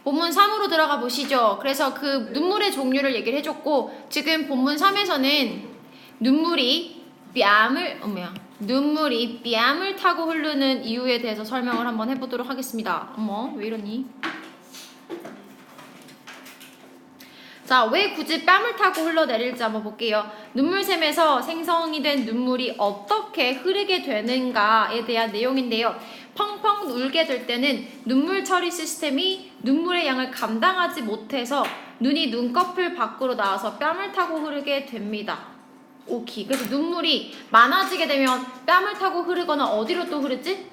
본문 3으로 들어가 보시죠. 그래서 그 눈물의 종류를 얘기를 해줬고 지금 본문 3에서는 눈물이 뺨을 타고 흐르는 이유에 대해서 설명을 한번 해보도록 하겠습니다. 어머, 왜 이러니? 자, 왜 굳이 뺨을 타고 흘러내릴지 한번 볼게요. 눈물샘에서 생성이 된 눈물이 어떻게 흐르게 되는가에 대한 내용인데요. 펑펑 울게 될 때는 눈물 처리 시스템이 눈물의 양을 감당하지 못해서 눈이 눈꺼풀 밖으로 나와서 뺨을 타고 흐르게 됩니다. 오케이. 그래서 눈물이 많아지게 되면 뺨을 타고 흐르거나 어디로 또 흐르지?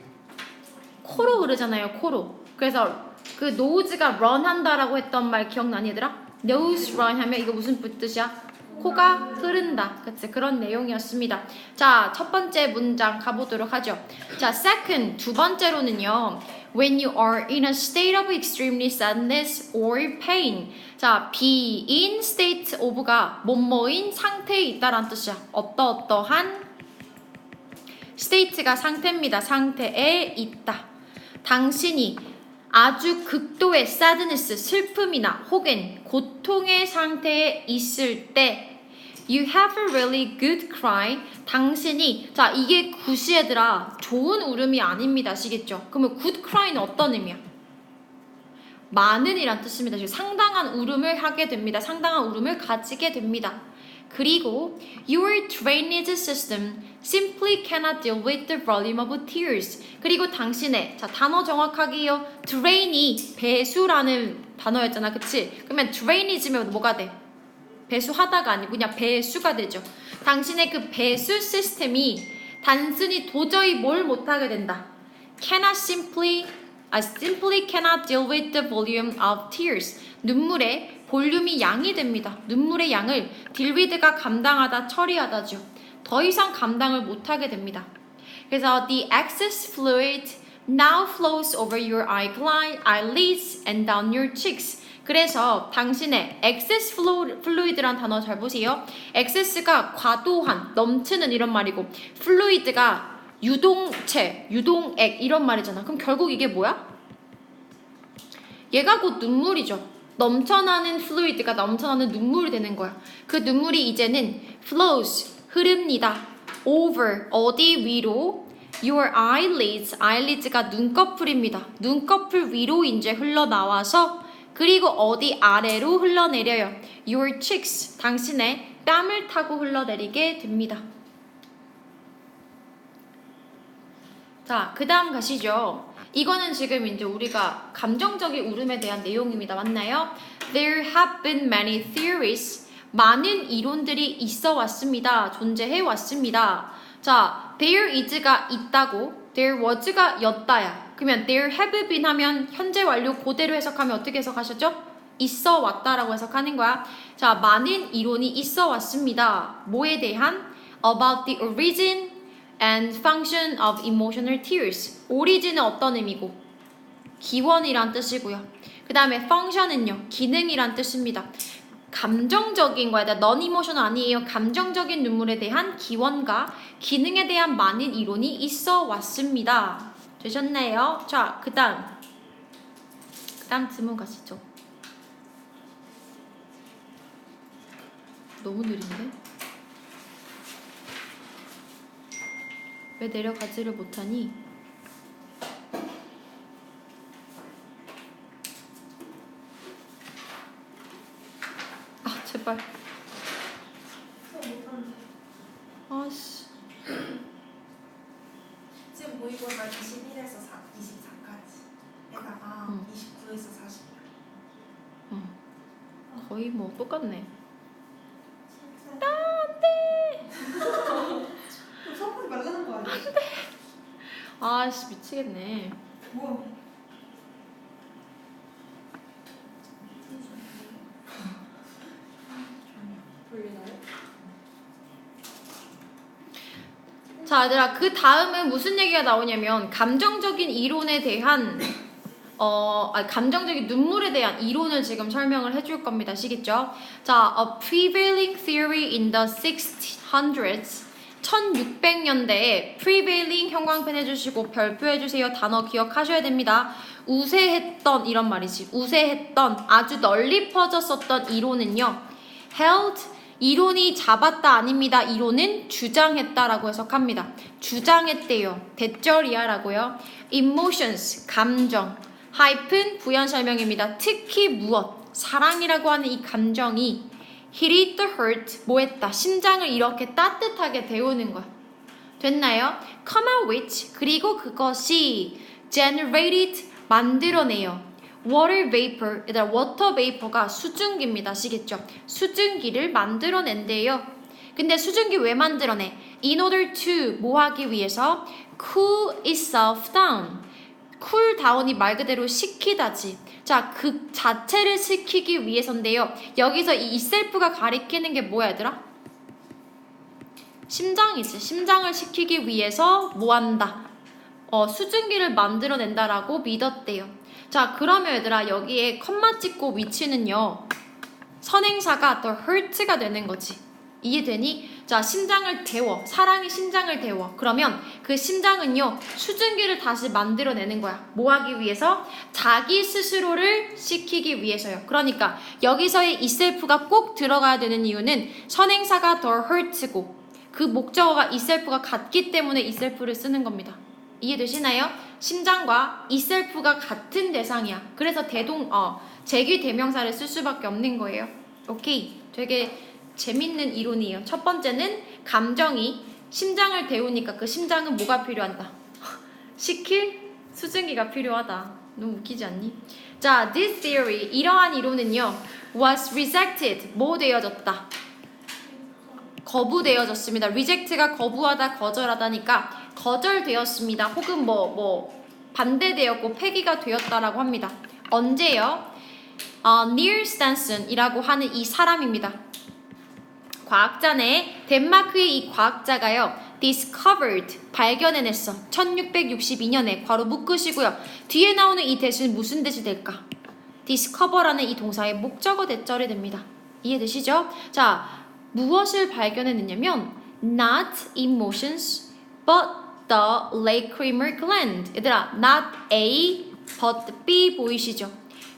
코로 흐르잖아요. 코로. 그래서 그 노즈가 run 한다라고 했던 말 기억나니 얘들아? nose run 하면 이거 무슨 뜻이야? 코가 흐른다. 그치? 그런 내용이었습니다. 자, 첫 번째 문장 가보도록 하죠. 자, second, 두 번째로는요. When you are in a state of extremely sadness or pain. 자, be in state of가 뭐뭐인 상태에 있다라는 뜻이야. 어떠어떠한 state가 상태입니다. 상태에 있다. 당신이 아주 극도의 sadness, 슬픔이나 혹은 고통의 상태에 있을 때 You have a really good cry. 당신이 자 이게 굿이 얘들아 좋은 울음이 아닙니다. 아시겠죠? 그러면 good cry는 어떤 의미야? 많은 이란 뜻입니다. 상당한 울음을 하게 됩니다. 상당한 울음을 가지게 됩니다. 그리고 Your drainage system simply cannot deal with the volume of tears. 그리고 당신의 자 단어 정확하게요. drain이 배수라는 단어였잖아. 그치? 그러면 drainage면 뭐가 돼? 배수하다가 아니고 그냥 배수가 되죠. 당신의 그 배수 시스템이 단순히 도저히 뭘 못하게 된다. simply cannot deal with the volume of tears. 눈물의 볼륨이 양이 됩니다. 눈물의 양을 deal with가 감당하다, 처리하다죠. 더 이상 감당을 못하게 됩니다. 그래서 the excess fluid now flows over your eyelids and down your cheeks. 그래서 당신의 excess fluid란 단어 잘 보세요. excess가 과도한, 넘치는 이런 말이고 fluid가 유동체, 유동액 이런 말이잖아. 그럼 결국 이게 뭐야? 얘가 곧 눈물이죠. 넘쳐나는 fluid가 넘쳐나는 눈물이 되는 거야. 그 눈물이 이제는 flows, 흐릅니다. over, 어디 위로? your eyelids가 눈꺼풀입니다. 눈꺼풀 위로 이제 흘러나와서 그리고 어디 아래로 흘러내려요. Your cheeks, 당신의 뺨을 타고 흘러내리게 됩니다. 자, 그 다음 가시죠. 이거는 지금 이제 우리가 감정적인 울음에 대한 내용입니다. 맞나요? There have been many theories. 많은 이론들이 있어 왔습니다. 존재해 왔습니다. 자, there is가 있다고, there was가 였다야. 그러면 there have been 하면 현재 완료 그대로 해석하면 어떻게 해석하셨죠? 있어 왔다라고 해석하는 거야. 자, 많은 이론이 있어 왔습니다. 뭐에 대한? About the origin and function of emotional tears. 오리진은 어떤 의미고? 기원이란 뜻이고요. 그 다음에 function은요, 기능이란 뜻입니다. 감정적인 거야. non-emotional 아니에요. 감정적인 눈물에 대한 기원과 기능에 대한 많은 이론이 있어 왔습니다. 되셨나요? 자, 그 다음 질문 가시죠. 너무 느린데? 왜 내려가지를 못하니? 아, 제발. 아씨. 지금 모의고사 21에서 24까지 에다가 29에서 40. 거의 뭐 똑같네. 선물이 말라는 거 아니야? 아씨 미치겠네. 뭐? 돌리나요? 자, 얘들아, 그 다음은 무슨 얘기가 나오냐면 감정적인 이론에 대한 감정적인 눈물에 대한 이론을 지금 설명을 해줄 겁니다. 아시겠죠? 자, a prevailing theory in the 1600s 1600년대에 prevailing 형광펜 해주시고 별표해주세요. 단어 기억하셔야 됩니다. 우세했던 이런 말이지. 우세했던 아주 널리 퍼졌었던 이론은요. held 이론이 잡았다 아닙니다. 이론은 주장했다라고 해석합니다. 주장했대요. 대절이야라고요. emotions 감정 하이픈 부연 설명입니다. 특히 무엇 사랑이라고 하는 이 감정이 hit the heart 뭐했다 심장을 이렇게 따뜻하게 데우는 거야. 됐나요? come out with 그리고 그것이 generated 만들어내요. water vapor, 얘들아 water vapor가 수증기입니다. 아시겠죠? 수증기를 만들어낸대요. 근데 수증기 왜 만들어내? in order to 뭐 하기 위해서? cool itself down. cool down이 말 그대로 식히다지. 자, 그 자체를 식히기 위해서인데요. 여기서 이 itself가 가리키는 게 뭐야 얘들아? 심장이지. 심장을 식히기 위해서 뭐 한다? 수증기를 만들어낸다라고 믿었대요. 자, 그러면 얘들아 여기에 컴마 찍고 위치는요. 선행사가 the hurt가 되는 거지. 이해되니? 자, 심장을 데워. 사랑이 심장을 데워. 그러면 그 심장은요. 수증기를 다시 만들어내는 거야. 뭐 하기 위해서? 자기 스스로를 식히기 위해서요. 그러니까 여기서의 itself가 꼭 들어가야 되는 이유는 선행사가 the hurt고 그 목적어가 itself가 같기 때문에 itself를 쓰는 겁니다. 이해되시나요? 심장과 itself가 같은 대상이야. 그래서 제귀 대명사를 쓸 수밖에 없는 거예요. 오케이. 되게 재밌는 이론이에요. 첫 번째는 감정이 심장을 데우니까 그 심장은 뭐가 필요한다? 식힐 수증기가 필요하다. 너무 웃기지 않니? 자, this theory 이러한 이론은요. was rejected 뭐 되어졌다? 거부되어졌습니다. reject가 거부하다, 거절하다니까 거절되었습니다. 혹은 반대되었고 폐기가 되었다라고 합니다. 언제요? Neil Stensson이라고 하는 이 사람입니다. 과학자네. 덴마크의 이 과학자가요. discovered 발견해냈어. 1662년에 괄호 묶으시고요. 뒤에 나오는 이 대신 무슨 대시 될까? discover라는 이 동사의 목적어 대절이 됩니다. 이해되시죠? 자, 무엇을 발견해냈냐면 not emotions but the lacrimal gland. 얘들아 not A but B 보이시죠?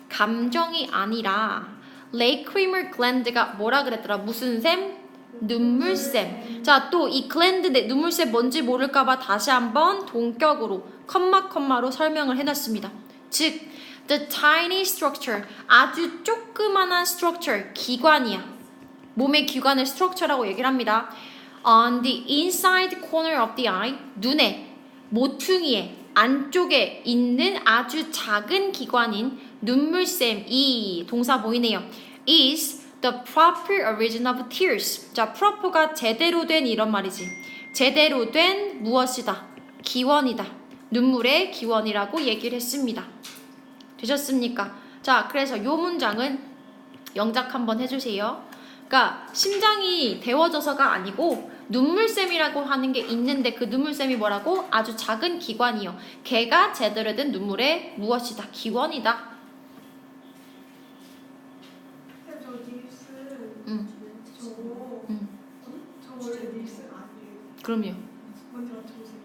감정이 아니라 lacrimal gland가 뭐라 그랬더라? 무슨 샘? 눈물샘. 자, 또 이 gland 눈물샘 뭔지 모를까봐 다시 한번 동격으로 컴마로 설명을 해놨습니다. 즉 the tiny structure 아주 조그만한 structure 기관이야. 몸의 기관을 structure라고 얘기를 합니다. On the inside corner of the eye, 눈의 모퉁이의 안쪽에 있는 아주 작은 기관인 눈물샘, 이 동사 보이네요. is the proper origin of tears. 자, proper가 제대로 된 이런 말이지. 제대로 된 무엇이다? 기원이다. 눈물의 기원이라고 얘기를 했습니다. 되셨습니까? 자, 그래서 요 문장은 영작 한번 해주세요. 그러니까 심장이 데워져서가 아니고 눈물샘이라고 하는 게 있는데 그 눈물샘이 뭐라고? 아주 작은 기관이요. 걔가 제대로 된 눈물의 무엇이다? 기원이다. 저 닐스 응. 저 원래 닐스 아니에요. 그럼요. 먼저 맞춰보세요.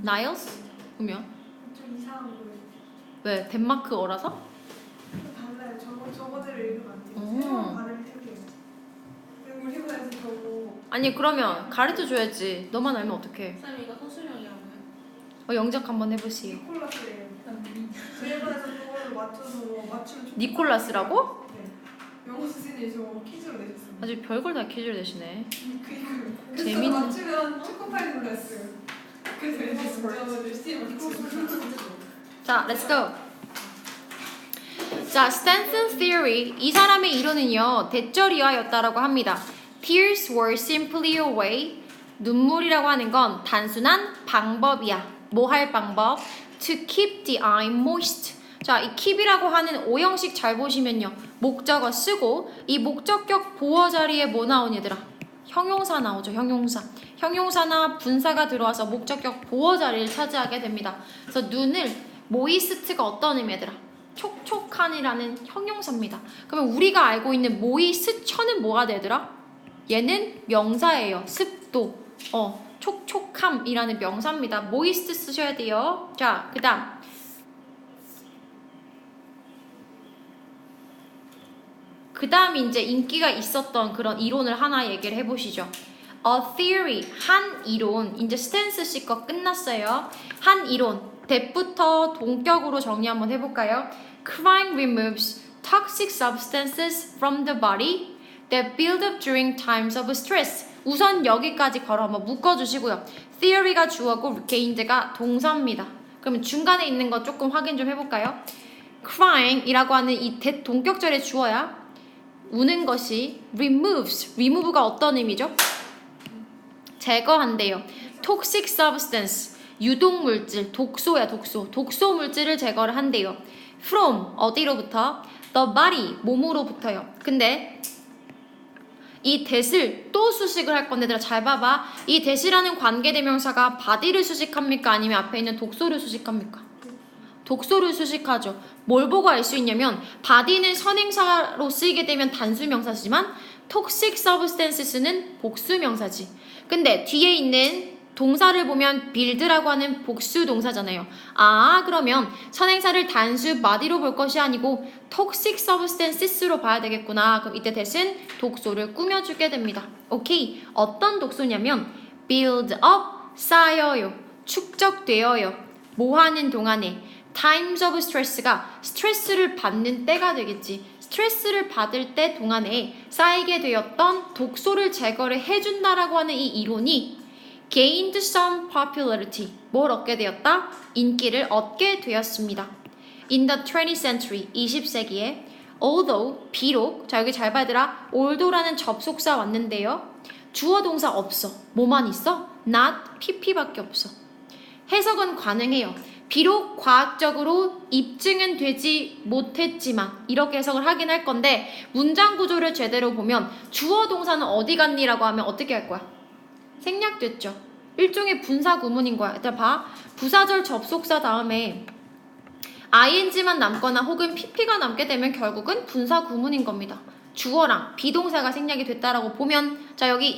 나일스? 그러면 좀 이상한 거예요. 왜? 덴마크어라서? 달라요. 저거들을 읽으면 안 돼요. 오. 새로운 발음이 생겨요. 그리고 우리나라에서 저거 아니 그러면 가르쳐줘야지. 너만 알면 어떡해. 쌤 이거 서술형이라고요? 영작 한번 해보세요. 니콜라스예요. 일본에서 그걸로 맞추면 좀 니콜라스라고? 네. 영어 선생님이 저거 퀴즈로 내셨어요. 아주 별걸 다 퀴즈를 내시네. 그래서 재밌는- 맞추면 초코파이 놀랐어요. 그래서 일본에서 문자만 열심히 맞추고 자, let's go. 자, Stenson's theory. 이 사람의 이론은요, 대절이하였다라고 합니다. Tears were simply a way. 눈물이라고 하는 건 단순한 방법이야. 뭐 할 방법? To keep the eye moist. 자, 이 keep이라고 하는 오형식 잘 보시면요. 목적어 쓰고 이 목적격 보어 자리에 뭐 나오니 얘들아? 형용사 나오죠. 형용사. 형용사나 분사가 들어와서 목적격 보어 자리를 차지하게 됩니다. 그래서 눈을 모이스트가 어떤 의미 얘들아? 촉촉한이라는 형용사입니다. 그러면 우리가 알고 있는 모이스처는 뭐가 되더라? 얘는 명사예요. 습도. 촉촉함이라는 명사입니다. 모이스트 쓰셔야 돼요. 자, 그 다음 그 다음에 이제 인기가 있었던 그런 이론을 하나 얘기를 해보시죠. A theory, 한 이론. 이제 스탠스 씨 거 끝났어요. 한 이론. that부터 동격으로 정리 한번 해볼까요? Crying removes toxic substances from the body that build up during times of stress. 우선 여기까지 바로 한번 묶어주시고요. theory가 주어고 gained가 동사입니다. 그러면 중간에 있는 거 조금 확인 좀 해볼까요? crying 이라고 하는 이 that 동격절의 주어야 우는 것이 remove가 어떤 의미죠? 제거한대요. toxic substance, 유독물질, 독소야 독소 물질을 제거를 한대요. from, 어디로부터? the body, 몸으로부터요. 근데 이 that을 또 수식을 할 건데 얘들아 잘 봐봐. 이 that이라는 관계대명사가 body를 수식합니까? 아니면 앞에 있는 독소를 수식합니까? 독소를 수식하죠. 뭘 보고 알 수 있냐면 body는 선행사로 쓰이게 되면 단수명사지만 toxic substances는 복수명사지. 근데 뒤에 있는 동사를 보면 build라고 하는 복수 동사잖아요. 아 그러면 선행사를 단수 body로 볼 것이 아니고 toxic substances로 봐야 되겠구나. 그럼 이때 that은 독소를 꾸며주게 됩니다. 오케이. 어떤 독소냐면 build up, 쌓여요. 축적되어요. 뭐 하는 동안에 times of stress가 스트레스를 받는 때가 되겠지. 스트레스를 받을 때 동안에 쌓이게 되었던 독소를 제거를 해준다라고 하는 이 이론이 gained some popularity. 뭘 얻게 되었다? 인기를 얻게 되었습니다. In the 20th century, 20세기에 although, 비록, 자 여기 잘 봐들아, although라는 접속사 왔는데요. 주어 동사 없어. 뭐만 있어? not, pp밖에 없어. 해석은 가능해요. 비록 과학적으로 입증은 되지 못했지만 이렇게 해석을 하긴 할 건데 문장 구조를 제대로 보면 주어 동사는 어디 갔니? 라고 하면 어떻게 할 거야? 생략됐죠. 일종의 분사 구문인 거야. 일단 봐. 부사절 접속사 다음에 ing만 남거나 혹은 pp가 남게 되면 결국은 분사 구문인 겁니다. 주어랑 비동사가 생략이 됐다라고 보면 자 여기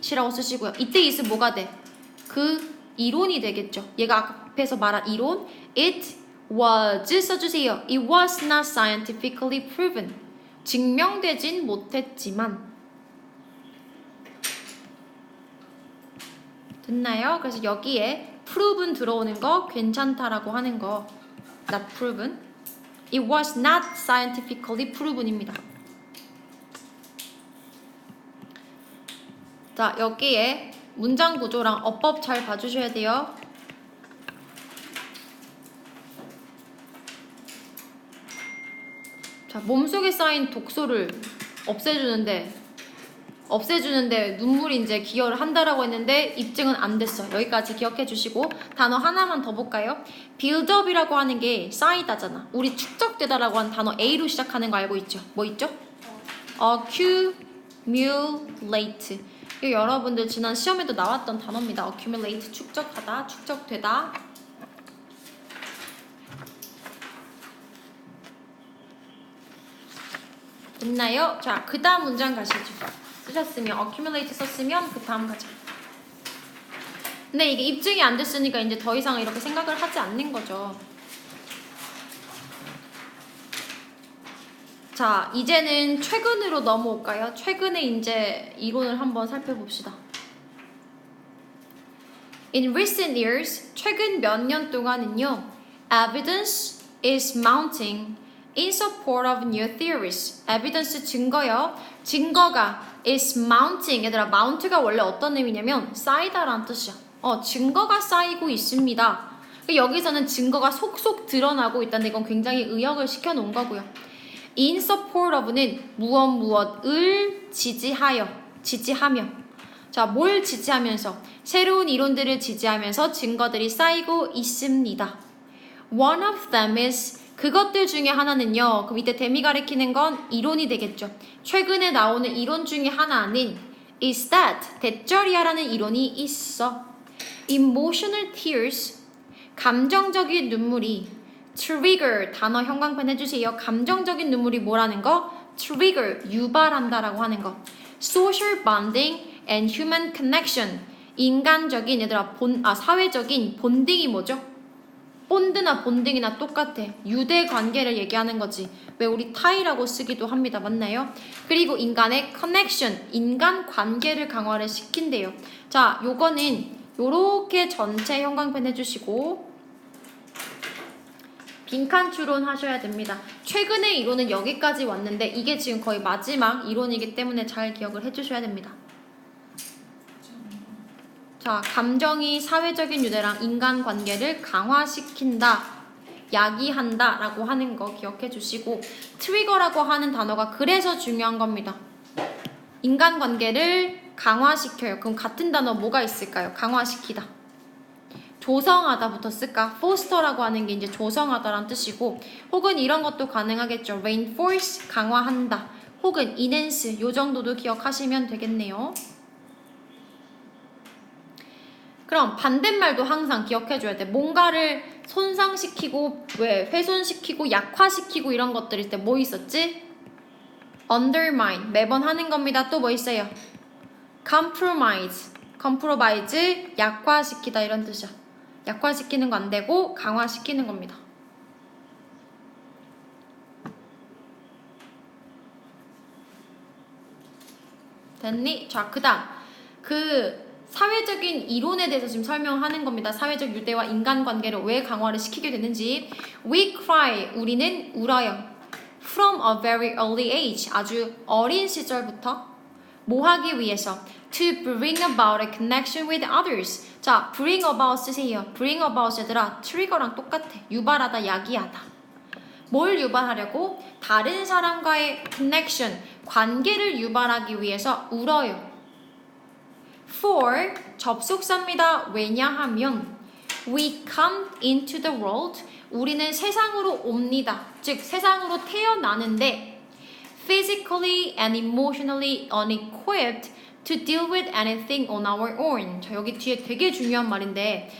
it이라고 쓰시고요. 이때 it은 뭐가 돼? 그 이론이 되겠죠. 얘가 앞에서 말한 이론 it was 써주세요. It was not scientifically proven. 증명되진 못했지만 됐나요? 그래서 여기에 proven 들어오는 거 괜찮다라고 하는 거 not proven. It was not scientifically proven입니다. 자 여기에 문장 구조랑 어법 잘 봐주셔야 돼요. 자, 몸속에 쌓인 독소를 없애주는데 눈물이 이제 기여를 한다라고 했는데 입증은 안 됐어. 여기까지 기억해 주시고 단어 하나만 더 볼까요? build-up이라고 하는 게 쌓이다잖아. 우리 축적되다라고 하는 단어 A로 시작하는 거 알고 있죠? 뭐 있죠? accumulate. 이거 여러분들 지난 시험에도 나왔던 단어입니다. accumulate, 축적하다, 축적되다. 됐나요? 자, 그 다음 문장 가시죠. 쓰셨으면, accumulate 썼으면 그 다음 가자. 근데 이게 입증이 안 됐으니까 이제 더 이상 이렇게 생각을 하지 않는 거죠. 자, 이제는 최근으로 넘어올까요? 최근에 이제 이론을 한번 살펴봅시다. In recent years, 최근 몇 년 동안은요, evidence is mounting in support of new theories. evidence 증거요. 증거가 is mounting. 얘들아, mount가 원래 어떤 의미냐면 쌓이다라는 뜻이야. 증거가 쌓이고 있습니다. 여기서는 증거가 속속 드러나고 있다는데 이건 굉장히 의역을 시켜놓은 거고요. In support of는 무엇을 지지하며. 자, 뭘 지지하면서? 새로운 이론들을 지지하면서 증거들이 쌓이고 있습니다. One of them is 그것들 중에 하나는요. 그럼 이때 them이 가리키는 건 이론이 되겠죠. 최근에 나오는 이론 중에 하나는 is that 대절이야라는 이론이 있어. Emotional tears 감정적인 눈물이 trigger 단어 형광펜 해주세요. 감정적인 눈물이 뭐라는 거? trigger 유발한다라고 하는 거. social bonding and human connection 인간적인 얘들아 사회적인 본딩이 뭐죠? 본드나 본딩이나 똑같아. 유대 관계를 얘기하는 거지. 왜 우리 타이라고 쓰기도 합니다. 맞나요? 그리고 인간의 커넥션, 인간 관계를 강화를 시킨대요. 자, 요거는 요렇게 전체 형광펜 해주시고 빈칸 추론 하셔야 됩니다. 최근의 이론은 여기까지 왔는데 이게 지금 거의 마지막 이론이기 때문에 잘 기억을 해주셔야 됩니다. 자, 감정이 사회적인 유대랑 인간관계를 강화시킨다, 야기한다 라고 하는 거 기억해 주시고 트리거라고 하는 단어가 그래서 중요한 겁니다. 인간관계를 강화시켜요. 그럼 같은 단어 뭐가 있을까요? 강화시키다. 조성하다부터 쓸까? foster라고 하는 게 이제 조성하다란 뜻이고 혹은 이런 것도 가능하겠죠. reinforce, 강화한다. 혹은 enhance, 요 정도도 기억하시면 되겠네요. 그럼 반대말도 항상 기억해줘야 돼. 뭔가를 손상시키고, 훼손시키고, 약화시키고 이런 것들일 때 뭐 있었지? undermine, 매번 하는 겁니다. 또 뭐 있어요? compromise, 약화시키다 이런 뜻이야. 약화시키는 거 안 되고 강화시키는 겁니다. 됐니? 자, 그 다음 사회적인 이론에 대해서 지금 설명하는 겁니다. 사회적 유대와 인간관계를 왜 강화를 시키게 되는지. We cry, 우리는 울어요. From a very early age, 아주 어린 시절부터 뭐 하기 위해서? To bring about a connection with others. 자, bring about 쓰세요. bring about 얘들아, 트리거랑 똑같아. 유발하다, 야기하다. 뭘 유발하려고? 다른 사람과의 connection, 관계를 유발하기 위해서 울어요. For, 접속사입니다. 왜냐하면 we come into the world, 우리는 세상으로 옵니다. 즉 세상으로 태어나는데 physically and emotionally unequipped to deal with anything on our own. 자, 여기 뒤에 되게 중요한 말인데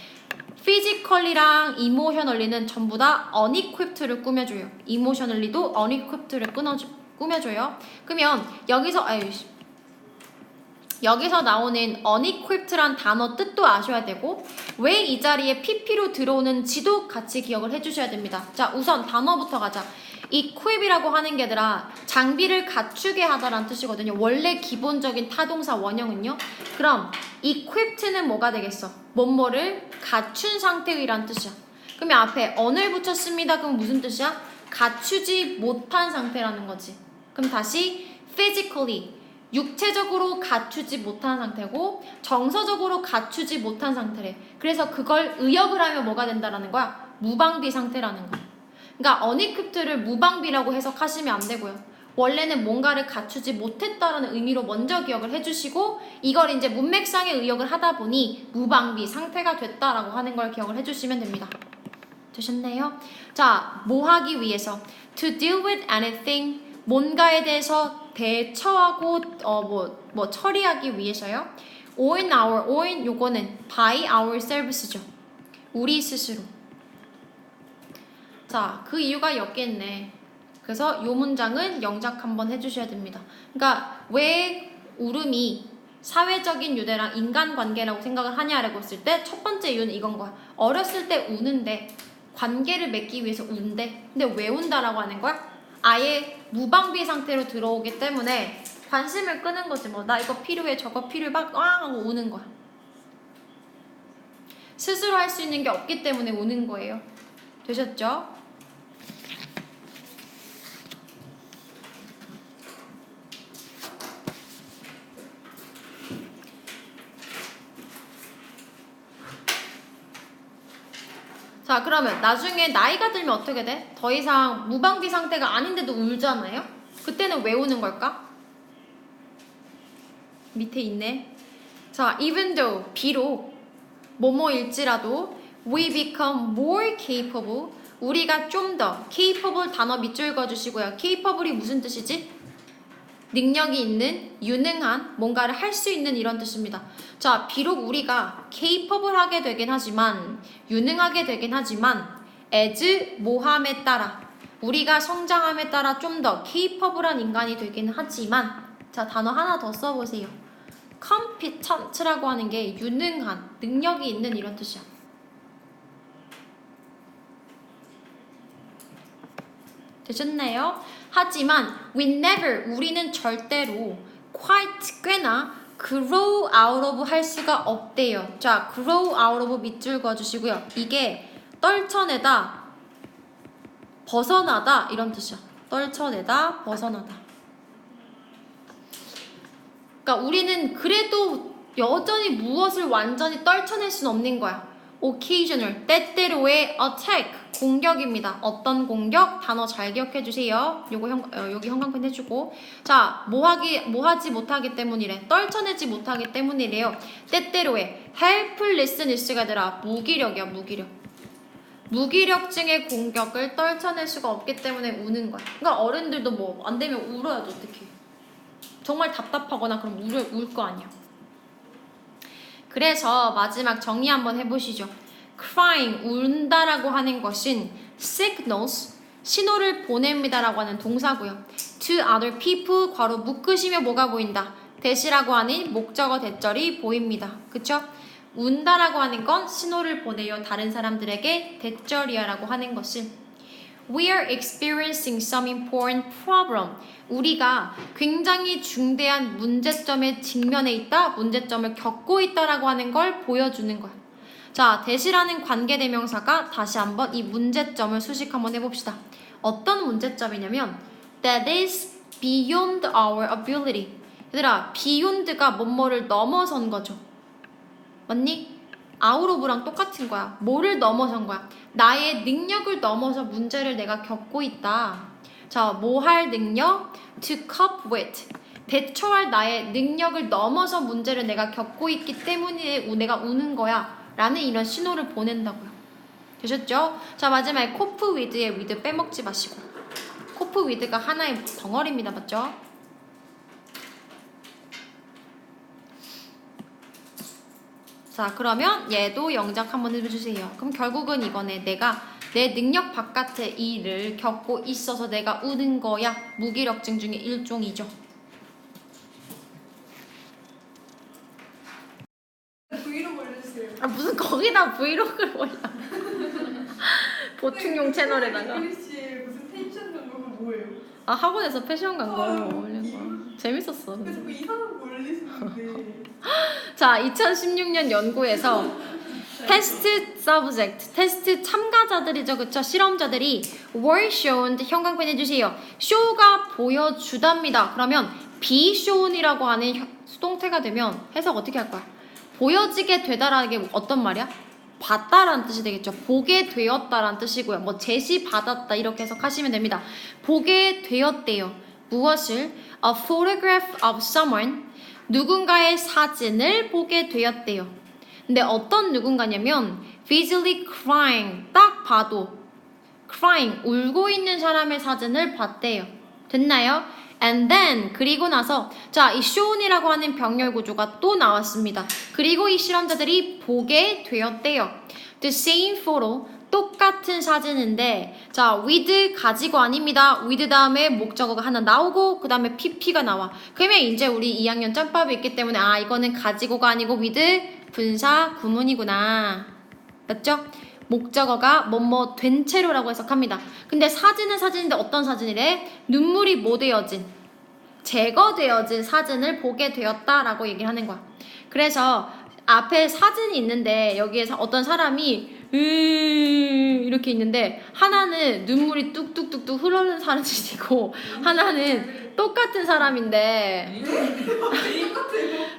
physically랑 emotionally는 전부 다 unequipped를 꾸며줘요. emotionally도 unequipped를 꾸며줘요. 그러면 여기서 나오는 unequipped란 단어 뜻도 아셔야 되고 왜 이 자리에 pp로 들어오는지도 같이 기억을 해주셔야 됩니다. 자, 우선 단어부터 가자. equip이라고 하는 게 아니라 장비를 갖추게 하다라는 뜻이거든요. 원래 기본적인 타동사 원형은요. 그럼 equipped는 뭐가 되겠어? 뭐뭐를 갖춘 상태이란 뜻이야. 그러면 앞에 on을 붙였습니다. 그럼 무슨 뜻이야? 갖추지 못한 상태라는 거지. 그럼 다시 physically, 육체적으로 갖추지 못한 상태고 정서적으로 갖추지 못한 상태래. 그래서 그걸 의역을 하면 뭐가 된다라는 거야? 무방비 상태라는 거야. 그러니까 unequipped를 무방비라고 해석하시면 안 되고요. 원래는 뭔가를 갖추지 못했다라는 의미로 먼저 기억을 해주시고 이걸 이제 문맥상의 의역을 하다 보니 무방비 상태가 됐다라고 하는 걸 기억을 해주시면 됩니다. 되셨나요? 자, 뭐 하기 위해서? To deal with anything, 뭔가에 대해서 대처하고 처리하기 위해서요. on 요거는 by ourselves죠. 우리 스스로. 자, 그 이유가 였겠네. 그래서 요 문장은 영작 한번 해주셔야 됩니다. 그러니까 왜 울음이 사회적인 유대랑 인간관계라고 생각을 하냐라고 했을 때 첫 번째 이유는 이건 거야. 어렸을 때 우는데 관계를 맺기 위해서 우는데 근데 왜 운다라고 하는 거야? 아예 무방비 상태로 들어오기 때문에 관심을 끄는 거지. 뭐 나 이거 필요해 저거 필요해 막 하고 우는 거야. 스스로 할 수 있는 게 없기 때문에 우는 거예요. 되셨죠? 자, 그러면 나중에 나이가 들면 어떻게 돼? 더 이상 무방비 상태가 아닌데도 울잖아요? 그때는 왜 우는 걸까? 밑에 있네. 자, even though, 비록 뭐뭐일지라도 we become more capable, 우리가 좀 더 capable 단어 밑줄 그어주시고요. capable이 무슨 뜻이지? 능력이 있는, 유능한, 뭔가를 할 수 있는 이런 뜻입니다. 자, 비록 우리가 capable하게 되긴 하지만, 유능하게 되긴 하지만 as 뭐함에 따라, 우리가 성장함에 따라 좀 더 capable한 인간이 되긴 하지만, 자, 단어 하나 더 써보세요. competent라고 하는 게 유능한, 능력이 있는 이런 뜻이야. 되셨나요? 하지만 we never, 우리는 절대로 quite, 꽤나 grow out of 할 수가 없대요. 자, grow out of 밑줄 그어주시고요. 이게 떨쳐내다, 벗어나다 이런 뜻이야. 떨쳐내다, 벗어나다. 그러니까 우리는 그래도 여전히 무엇을 완전히 떨쳐낼 수는 없는 거야. occasional, 때때로의 attack, 공격입니다. 어떤 공격? 단어 잘 기억해 주세요. 요거 여기 형광펜 해주고. 자, 뭐 하지 못하기 때문이래. 떨쳐내지 못하기 때문이래요. 때때로의 helplessness가 아니라 무기력이야, 무기력. 무기력증의 공격을 떨쳐낼 수가 없기 때문에 우는 거야. 그러니까 어른들도 뭐 안 되면 울어야지 어떡해. 정말 답답하거나 그럼 울 거 아니야. 그래서 마지막 정리 한번 해보시죠. crying, 운다라고 하는 것은 signals, 신호를 보냅니다라고 하는 동사고요. to other people, 괄호 묶으시면 뭐가 보인다? 대시라고 하는 목적어 대절이 보입니다. 그쵸? 운다라고 하는 건 신호를 보내요. 다른 사람들에게 대절이야 라고 하는 것은 We are experiencing some important problem. 우리가 굉장히 중대한 문제점에 직면해 있다, 문제점을 겪고 있다라고 하는 걸 보여주는 거야. 자, 대시라는 관계대명사가 다시 한번 이 문제점을 수식 한번 해봅시다. 어떤 문제점이냐면 That is beyond our ability. 얘들아, beyond가 뭐뭐를 넘어선 거죠. 맞니? out of랑 똑같은 거야. 뭐를 넘어선 거야? 나의 능력을 넘어서 문제를 내가 겪고 있다. 자, 뭐 할 능력? to cope with. 대처할 나의 능력을 넘어서 문제를 내가 겪고 있기 때문에 내가 우는 거야. 라는 이런 신호를 보낸다고요. 되셨죠? 자, 마지막에 cope with의 with 빼먹지 마시고. cope with가 하나의 덩어리입니다. 맞죠? 자, 그러면 얘도 영작 한번 해주세요. 그럼 결국은 이거네. 내가 내 능력 바깥의 일을 겪고 있어서 내가 우는 거야. 무기력증 중에 일종이죠. 브이로그 올려주세요. 아, 무슨 거기다 브이로그를 올려. 보충용 채널에다가. 글씨 무슨 텐션 광고가 뭐예요? 아, 학원에서 패션 광고 아, 올린 거. 재밌었어. 그래서 그 이상한 거 올리시는데. 자, 2016년 연구에서 테스트 서브젝트, 테스트 참가자들이죠, 그쵸? 실험자들이 were shown, 형광펜 해주세요. show가 보여주답니다. 그러면 be shown이라고 하는 수동태가 되면 해석 어떻게 할 거야? 보여지게 되다라는 게 어떤 말이야? 봤다라는 뜻이 되겠죠. 보게 되었다라는 뜻이고요. 뭐 제시받았다 이렇게 해석하시면 됩니다. 보게 되었대요. 무엇을? A photograph of someone, 누군가의 사진을 보게 되었대요. 근데 어떤 누군가냐면 visually crying, 딱 봐도 crying, 울고 있는 사람의 사진을 봤대요. 됐나요? And then, 그리고 나서 자, 이 shown이라고 하는 병렬 구조가 또 나왔습니다. 그리고 이 실험자들이 보게 되었대요. The same photo, 똑같은 사진인데 자, with 가지고 아닙니다. with 다음에 목적어가 하나 나오고 그 다음에 pp가 나와. 그러면 이제 우리 2학년 짬밥이 있기 때문에 아, 이거는 가지고가 아니고 with 분사 구문이구나. 맞죠? 목적어가 뭐뭐 된 채로라고 해석합니다. 근데 사진은 사진인데 어떤 사진이래? 눈물이 뭐 되어진? 제거되어진 사진을 보게 되었다라고 얘기를 하는 거야. 그래서 앞에 사진이 있는데 여기에 어떤 사람이 이렇게 있는데 하나는 눈물이 뚝뚝뚝뚝 흐르는 사진이고 하나는 똑같은 사람인데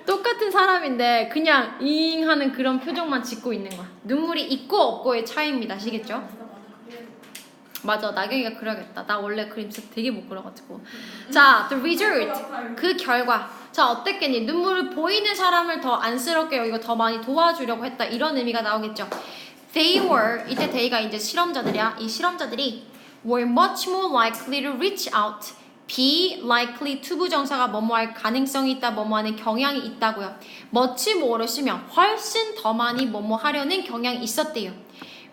똑같은 사람인데 그냥 잉 하는 그런 표정만 짓고 있는 거야. 눈물이 있고 없고의 차이입니다. 아시겠죠? 맞아, 나경이가 그려야겠다. 나 원래 그림 진짜 되게 못 그려가지고. 자, the result, 그 결과. 자, 어땠겠니? 눈물을 보이는 사람을 더 안쓰럽게 여기가 더 많이 도와주려고 했다. 이런 의미가 나오겠죠. They were, 이때 they가 이제 실험자들이야. 이 실험자들이 were much more likely to reach out. be likely to 부정사가 뭐뭐 할 가능성이 있다, 뭐뭐 하는 경향이 있다고요. much more를 쓰면 훨씬 더 많이 뭐뭐 하려는 경향이 있었대요.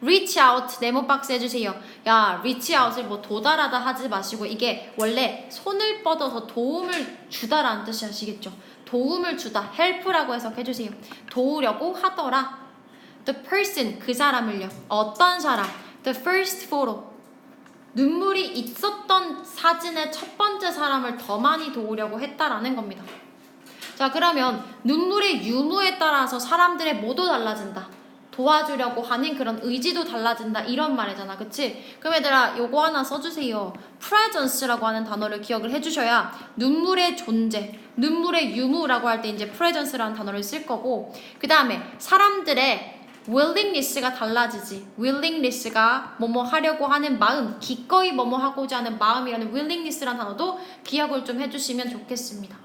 reach out, 네모 박스 해주세요. 야, reach out을 뭐 도달하다 하지 마시고 이게 원래 손을 뻗어서 도움을 주다라는 뜻이 아시겠죠? 도움을 주다, help라고 해석해주세요. 도우려고 하더라. The person, 그 사람을요. 어떤 사람? The first photo. 눈물이 있었던 사진의 첫 번째 사람을 더 많이 도우려고 했다라는 겁니다. 자, 그러면 눈물의 유무에 따라서 사람들의 뭐도 달라진다. 도와주려고 하는 그런 의지도 달라진다. 이런 말이잖아. 그치? 그럼 얘들아 요거 하나 써주세요. presence라고 하는 단어를 기억을 해주셔야 눈물의 존재, 눈물의 유무라고 할 때 이제 presence라는 단어를 쓸 거고, 그 다음에 사람들의 willingness가 달라지지. willingness가 뭐뭐 하려고 하는 마음, 기꺼이 뭐뭐 하고자 하는 마음이라는 willingness라는 단어도 기억을 좀 해주시면 좋겠습니다.